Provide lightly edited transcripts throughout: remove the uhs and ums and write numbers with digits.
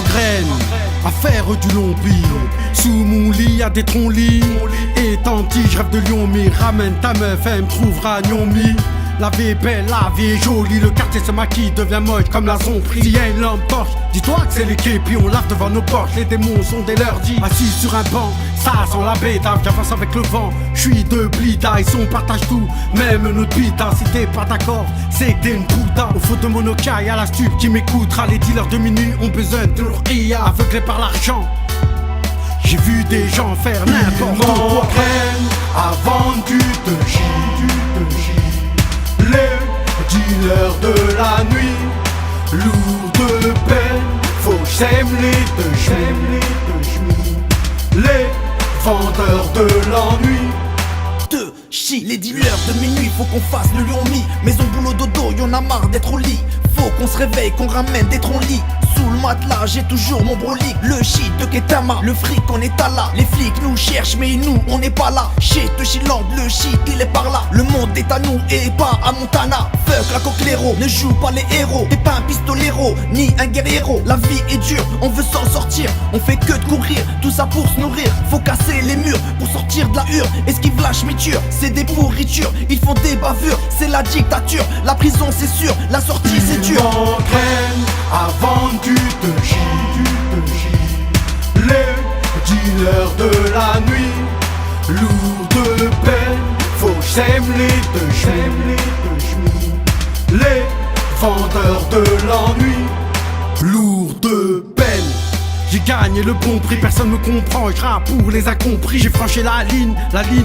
gangrène, affaire du lombi. Sous mon lit y'a des troncs-lits. Étant petit je rêve de Lyon-Mi. Ramène ta meuf, elle me trouvera Lyon-Mi. La vie est belle, la vie est jolie. Le quartier se maquille, devient moche comme la zombie. S'il y a une lampe torche, dis-toi que c'est l'équipe. Puis on lave devant nos portes, les démons sont des lundis. Assis sur un banc, ça sent la bêta. J'avance avec le vent, j'suis de blida. Ils sont partage tout, même notre pita. Si t'es pas d'accord, c'est que t'es une puta. Au faux de Monoka, y'a la stup qui m'écoutera. Les dealers de minuit ont besoin de leur IA. Aveuglés par l'argent, j'ai vu des gens faire n'importe quoi. A vendu de J. Les dealers de la nuit, lourds de peine, faut que j'aime les deux chemins. Les vendeurs de l'ennui. De chi, les dealers de minuit, faut qu'on fasse le Lyon-Mi. Maison boulot dodo, y'en a marre d'être au lit. Faut qu'on se réveille, qu'on ramène des troncs lits. Sous le matelas, j'ai toujours mon brolic. Le shit de Ketama, le fric on est à là. Les flics nous cherchent mais nous on n'est pas là. Shit de Chiland, le shit il est par là. Le monde est à nous et pas à Montana. Fuck la coquelero, ne joue pas les héros. T'es pas un pistolero, ni un guerriero. La vie est dure, on veut s'en sortir. On fait que de courir, tout ça pour se nourrir. Faut casser les murs pour sortir de la hure. Esquive la schmiture, c'est des pourritures. Ils font des bavures, c'est la dictature. La prison c'est sûr, la sortie c'est dur. Gangrène a vendu de J. Les dealers de la nuit, lourds de peine, faut que j'aime les deux chemins. Les vendeurs de l'ennui, lourd de peine. J'ai gagné le bon prix, personne me comprend, je rappe pour les incompris. J'ai franchi la ligne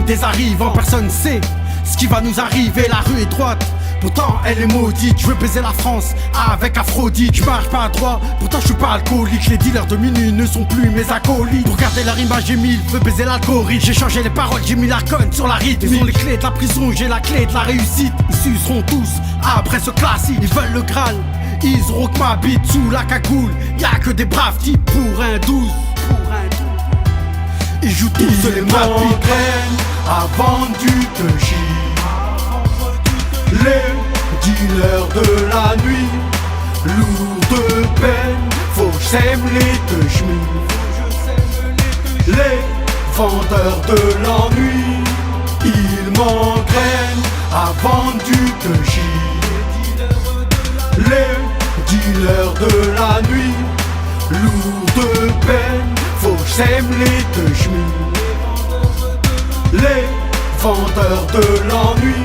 des arrivants. Personne sait ce qui va nous arriver, la rue est droite, pourtant elle est maudite. Je veux baiser la France avec Aphrodite. Je marche pas à droit, pourtant je suis pas alcoolique. Les dealers de minuit ne sont plus mes acolytes. Pour garder leur image j'ai mis, veux baiser l'algorithme. J'ai changé les paroles, j'ai mis la conne sur la rythme. Ils ont les clés de la prison, j'ai la clé de la réussite. Ils suceront tous après ce classique. Ils veulent le Graal, ils auront que ma bite sous la cagoule. Y'a que des braves types pour un 12. Ils jouent tous les mapites. a vendu de J. Les dealers de la nuit, lourds de peine, faut que j'aime les deux chemins. Les vendeurs de l'ennui, ils m'engrainent a vendu de J. Les dealers de la nuit, lourds de peine, faut que j'aime les deux chemins. Les vendeurs de l'ennui.